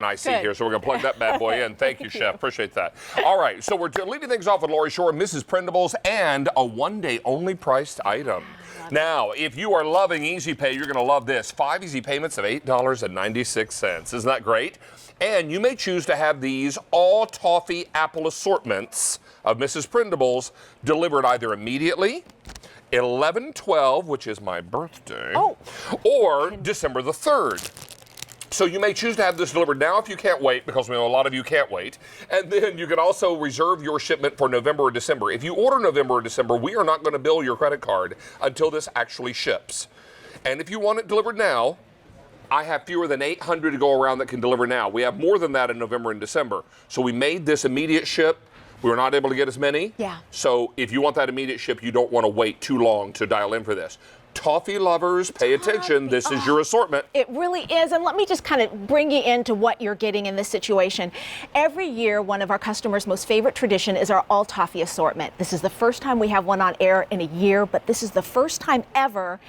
I see here, so we're going to plug that bad boy in. Thank you, Chef. Appreciate that. All right, so we're leading things off with Lori Shore, Mrs. Prindables, and a one-day only priced item. Now, if you are loving Easy Pay, you're going to love this. 5 easy payments of $8.96. Isn't that great? And you may choose to have these all toffee apple assortments of Mrs. Prindables delivered either immediately, 11/12, which is my birthday, or December the 3rd. So you may choose to have this delivered now if you can't wait, because we know a lot of you can't wait. And then you can also reserve your shipment for November or December. If you order November or December, we are not going to bill your credit card until this actually ships. And if you want it delivered now, I have fewer than 800 to go around that can deliver now. We have more than that in November and December. So we made this immediate ship. We were not able to get as many. Yeah. So if you want that immediate ship, you don't want to wait too long to dial in for this. Toffee lovers, pay attention. This is your assortment. It really is. And let me just kind of bring you into what you're getting in this situation. Every year, one of our customers' most favorite tradition is our all toffee assortment. This is the first time we have one on air in a year, but this is the first time ever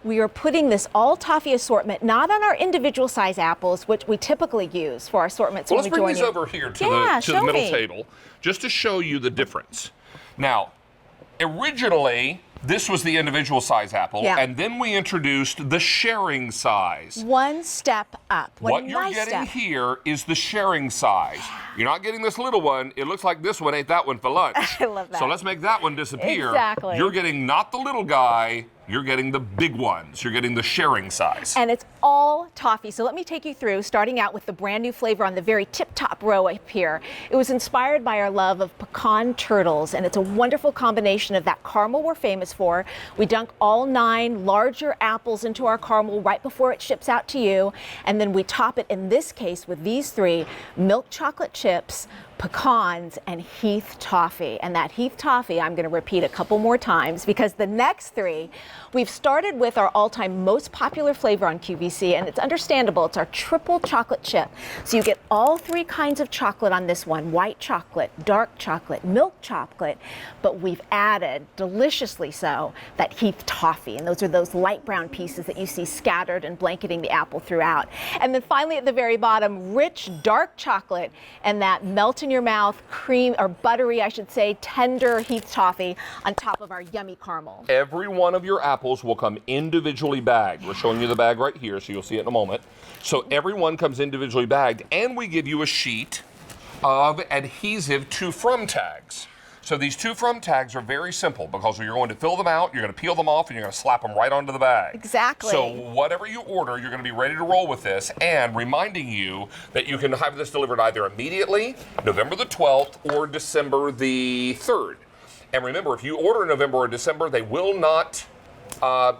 we are putting this all toffee assortment not on our individual size apples, which we typically use for our assortments. Well, let's bring these over here to the middle table, just to show you the difference. Now, originally, this was the individual size apple, and then we introduced the sharing size. One step up. What you're getting here is the sharing size. You're not getting this little one. It looks like this one ate that one for lunch. I love that. So let's make that one disappear. Exactly. You're getting not the little guy. You're getting the big ones. You're getting the sharing size. And it's all toffee. So let me take you through, starting out with the brand new flavor on the very tip-top row up here. It was inspired by our love of pecan turtles, and it's a wonderful combination of that caramel we're famous for. We dunk all 9 larger apples into our caramel right before it ships out to you, and then we top it, in this case, with these 3 milk chocolate chips, pecans, and Heath toffee. And that Heath toffee, I'm going to repeat a couple more times, because the next 3, we've started with our all-time most popular flavor on QVC, and it's understandable. It's our triple chocolate chip. So you get all 3 kinds of chocolate on this one: white chocolate, dark chocolate, milk chocolate, but we've added, deliciously so, that Heath toffee. And those are those light brown pieces that you see scattered and blanketing the apple throughout. And then finally at the very bottom, rich dark chocolate and that melt in your mouth, cream, or buttery, I should say, tender Heath toffee on top of our yummy caramel. Every one of your apples will come individually bagged. We're showing you the bag right here, so you'll see it in a moment. So every one comes individually bagged, and we give you a sheet of adhesive to from tags. So these to from tags are very simple, because you're going to fill them out, you're going to peel them off, and you're going to slap them right onto the bag. Exactly. So whatever you order, you're going to be ready to roll with this, and reminding you that you can have this delivered either immediately, November the 12th, or December the 3rd. And remember, if you order November or December, they will not,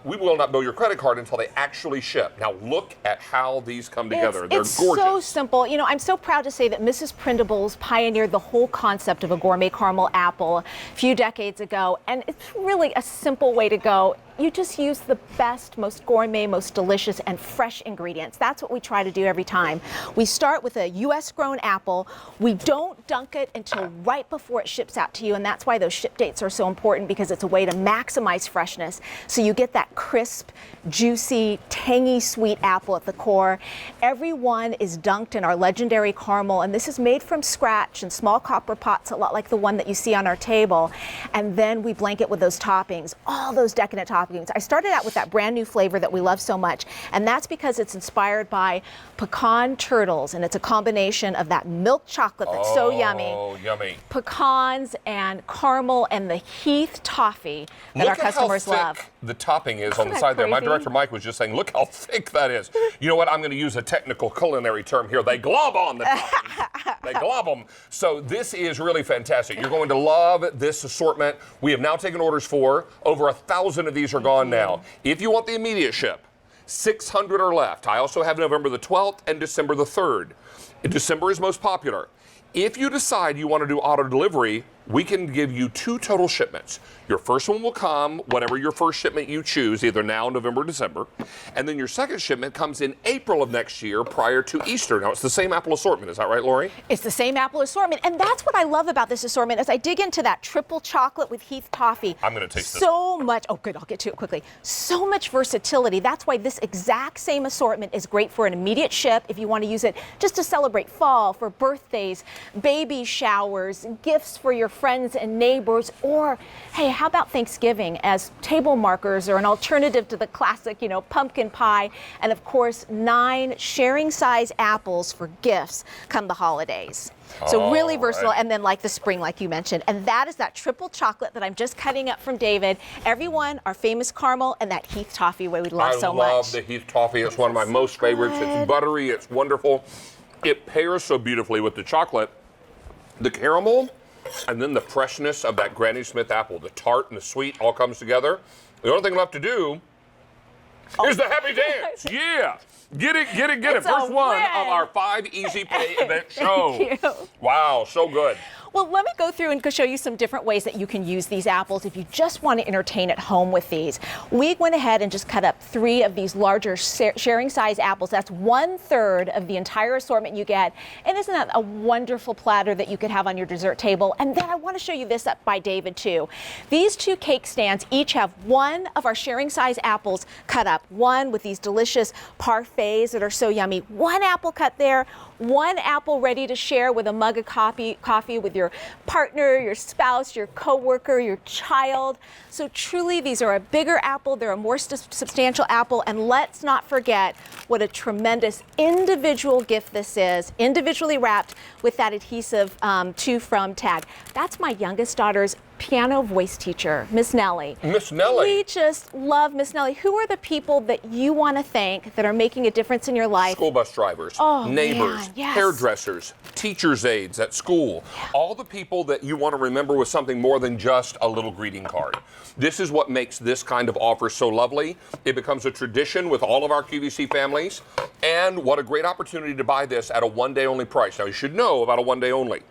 we will not bill your credit card until they actually ship. Now look at how these come together. They're gorgeous. It's so simple. You know, I'm so proud to say that Mrs. Prindables pioneered the whole concept of a gourmet caramel apple a few decades ago, and it's really a simple way to go. You just use the best, most gourmet, most delicious, and fresh ingredients. That's what we try to do every time. We start with a U.S.-grown apple. We don't dunk it until right before it ships out to you, and that's why those ship dates are so important, because it's a way to maximize freshness. So you get that crisp, juicy, tangy, sweet apple at the core. Every one is dunked in our legendary caramel, and this is made from scratch in small copper pots, a lot like the one that you see on our table. And then we blanket with those toppings, all those decadent toppings. I started out with that brand new flavor that we love so much, and that's because it's inspired by pecan turtles, and it's a combination of that milk chocolate that's so yummy. Oh, yummy. Pecans and caramel and the Heath toffee that our customers love. The topping is on the side there. My director Mike was just saying, look how thick that is. You know what? I'm going to use a technical culinary term here. They glob on the toppings. They glob them. So this is really fantastic. You're going to love this assortment. We have now taken orders for over 1,000 of these are gone now. If you want the immediate ship, 600 are left. I also have November the 12th and December the 3rd. December is most popular. If you decide you want to do auto delivery, we can give you 2 total shipments. Your first one will come, whatever your first shipment you choose, either now, November, December. And then your second shipment comes in April of next year prior to Easter. Now, it's the same apple assortment. Is that right, Lori? It's the same apple assortment. And that's what I love about this assortment as I dig into that triple chocolate with Heath Toffee. I'm going to taste this. So much. Oh, good. I'll get to it quickly. So much versatility. That's why this exact same assortment is great for an immediate ship if you want to use it just to celebrate fall, for birthdays, baby showers, gifts for your friends and neighbors, or hey, how about Thanksgiving as table markers or an alternative to the classic, pumpkin pie, and of course 9 sharing size apples for gifts come the holidays. So really versatile, and then like the spring, like you mentioned, and that is that triple chocolate that I'm just cutting up from David. Everyone, our famous caramel, and that Heath Toffee we love so much. I love the Heath Toffee. It's one of my most favorites. It's buttery. It's wonderful. It pairs so beautifully with the chocolate, the caramel, and then the freshness of that Granny Smith apple. The tart and the sweet all comes together. The only thing left to do is the happy dance. Yeah. Get it. First one of our 5 Easy Pay event show. Thank you. Wow, so good. Well, let me go through and show you some different ways that you can use these apples if you just want to entertain at home with these. We went ahead and just cut up 3 of these larger sharing size apples. That's 1/3 of the entire assortment you get. And isn't that a wonderful platter that you could have on your dessert table? And then I want to show you this up by David too. These 2 cake stands each have 1 of our sharing size apples cut up. 1 with these delicious parfaits that are so yummy. 1 apple cut there. 1 apple ready to share with a mug of coffee with your partner, your spouse, your coworker, your child. So truly, these are a bigger apple. They're a more substantial apple. And let's not forget what a tremendous individual gift this is, individually wrapped with that adhesive to from tag. That's my youngest daughter's piano voice teacher, Miss Nellie. Miss Nellie. We just love Miss Nellie. Who are the people that you want to thank that are making a difference in your life? School bus drivers, neighbors, hairdressers, teachers' aides at school, all the people that you want to remember with something more than just a little greeting card. This is what makes this kind of offer so lovely. It becomes a tradition with all of our QVC families, and what a great opportunity to buy this at a 1-day only price. Now, you should know about a 1-day only.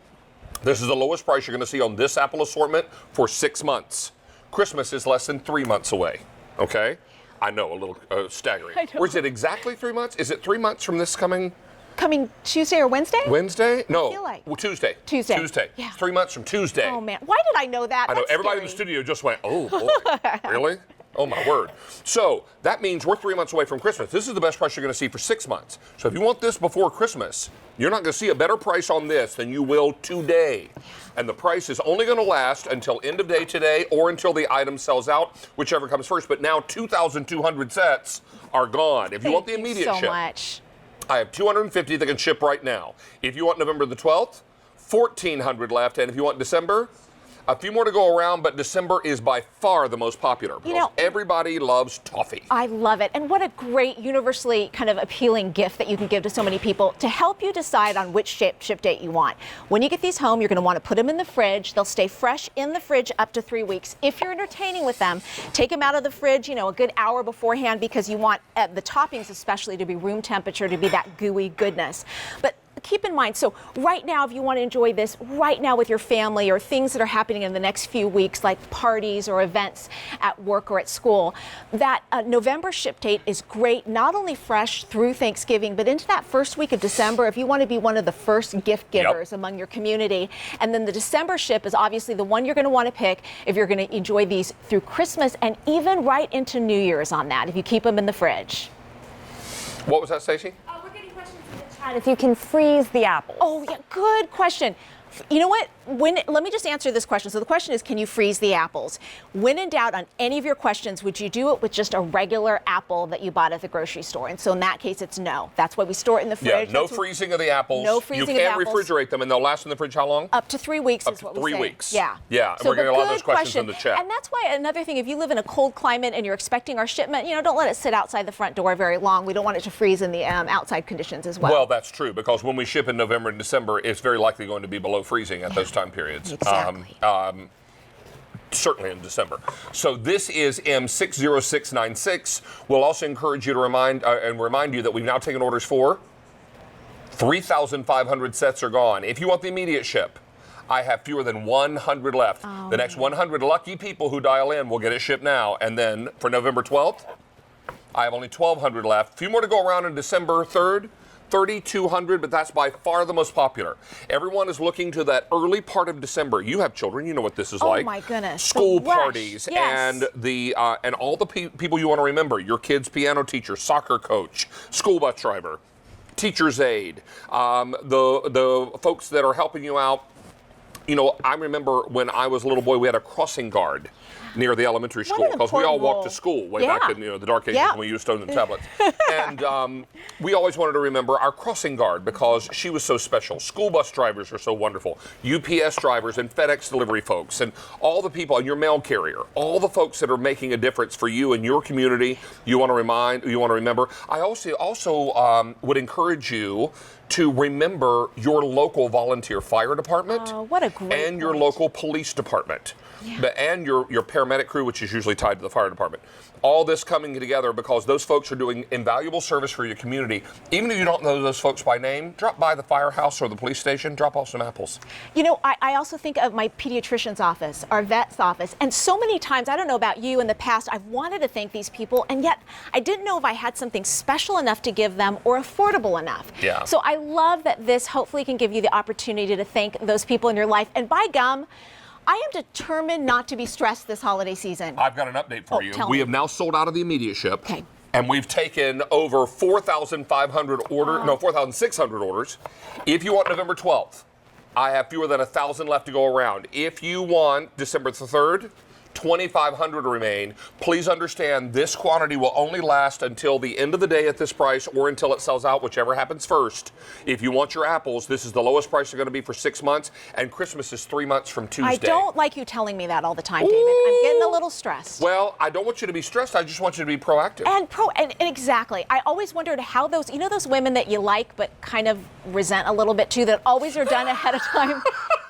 This is the lowest price you're going to see on this apple assortment for 6 months. Christmas is less than 3 months away, okay? I know, a little staggering. Or is it exactly 3 months? Is it 3 months from this coming Tuesday or Wednesday? Wednesday? No. I feel like. Well, Tuesday. Tuesday. Yeah. 3 months from Tuesday. Oh, man. Why did I know that? I know. That's Everybody scary. in the studio just went, oh, boy. Really? Oh, my word. So that means we're 3 months away from Christmas. This is the best price you're going to see for 6 months. So if you want this before Christmas, you're not going to see a better price on this than you will today. And the price is only going to last until end of day today or until the item sells out, whichever comes first. But now 2,200 sets are gone. If you want the immediate Thank you ship, so much. I have 250 that can ship right now. If you want November the 12th, 1,400 left. And if you want December, a few more to go around, but December is by far the most popular. Everybody loves toffee. I love it. And what a great, universally kind of appealing gift that you can give to so many people to help you decide on which ship date you want. When you get these home, you're going to want to put them in the fridge. They'll stay fresh in the fridge up to 3 weeks. If you're entertaining with them, take them out of the fridge, a good hour beforehand because you want the toppings especially to be room temperature, to be that gooey goodness. But keep in mind, so right now, if you want to enjoy this right now with your family or things that are happening in the next few weeks, like parties or events at work or at school, that November ship date is great, not only fresh through Thanksgiving, but into that first week of December if you want to be one of the first gift givers among your community. And then the December ship is obviously the one you're going to want to pick if you're going to enjoy these through Christmas and even right into New Year's on that, if you keep them in the fridge. What was that, Stacey? If you can freeze the apples. Oh, yeah, good question. You know what? Let me just answer this question. So the question is, can you freeze the apples? When in doubt on any of your questions, would you do it with just a regular apple that you bought at the grocery store? And so in that case, it's no. That's why we store it in the fridge. Yeah, no freezing of the apples. No freezing of the apples. You can refrigerate them, and they'll last in the fridge how long? Up to 3 weeks Up is to what we say. 3 weeks. Yeah. Yeah, So, and we're getting a lot of those questions question. in the chat. And that's why another thing, if you live in a cold climate and you're expecting our shipment, don't let it sit outside the front door very long. We don't want it to freeze in the outside conditions as well. Well, that's true, because when we ship in November and December, it's very likely going to be below freezing at those time periods. Exactly. Certainly in December. So this is M60696. We'll also encourage you to remind you that we've now taken orders for 3,500 sets are gone. If you want the immediate ship, I have fewer than 100 left. Oh, the next 100 lucky people who dial in will get it shipped now. And then for November 12th, I have only 1,200 left. A few more to go around on December 3rd. 3,200, but that's by far the most popular. Everyone is looking to that early part of December. You have children, you know what this is like. Oh my goodness. School The rush. parties Yes. and all the people you want to remember. Your kid's piano teacher, soccer coach, school bus driver, teacher's aide, the folks that are helping you out. You know, I remember when I was a little boy, we had a crossing guard near the elementary school an because we all important walked role. to school way back in the dark ages when we used stones and tablets. And we always wanted to remember our crossing guard because she was so special. School bus drivers are so wonderful. UPS drivers and FedEx delivery folks and all the people and your mail carrier, all the folks that are making a difference for you and your community. You want to remember. I also would encourage you to remember your local volunteer fire department. Oh, what a great and your point. local police department. And your paramedic crew, which is usually tied to the fire department. All this coming together because those folks are doing invaluable service for your community. Even if you don't know those folks by name, drop by the firehouse or the police station, drop off some apples. You know, I also think of my pediatrician's office, our vet's office, and so many times, I don't know about you, in the past, I've wanted to thank these people, and yet I didn't know if I had something special enough to give them or affordable enough. Yeah. So I love that this hopefully can give you the opportunity to thank those people in your life. And by gum, I am determined not to be stressed this holiday season. I've got an update for you. Tell We me. have now sold out of the immediate ship. Okay. And we've taken over 4,600 orders. If you want November 12th, I have fewer than 1,000 left to go around. If you want December the 3rd, 2,500 remain. Please understand this quantity will only last until the end of the day at this price or until it sells out, whichever happens first. If you want your apples, this is the lowest price they're going to be for 6 months, and Christmas is 3 months from Tuesday. I don't like you telling me that all the time, David. I'm getting a little stressed. Well, I don't want you to be stressed. I just want you to be proactive. And exactly. I always wondered how those women that you like but kind of resent a little bit too, that always are done ahead of time.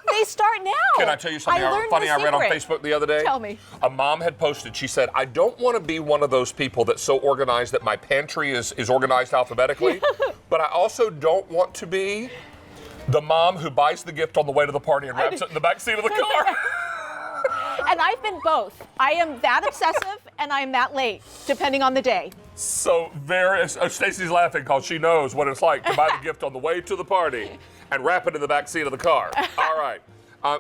They start now. Can I tell you something funny I read on Facebook the other day? Tell me. A mom had posted, she said, I don't want to be one of those people that's so organized that my pantry is organized alphabetically, but I also don't want to be the mom who buys the gift on the way to the party and wraps it in the back seat of the car. And I've been both. I am that obsessive and I am that late, depending on the day. So Stacey's laughing because she knows what it's like to buy the gift on the way to the party and wrap it in the back seat of the car. All right.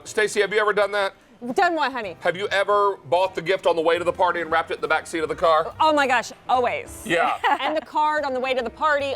Stacey, have you ever done that? Done what, honey? Have you ever bought the gift on the way to the party and wrapped it in the back seat of the car? Oh my gosh, always. Yeah. And the card on the way to the party,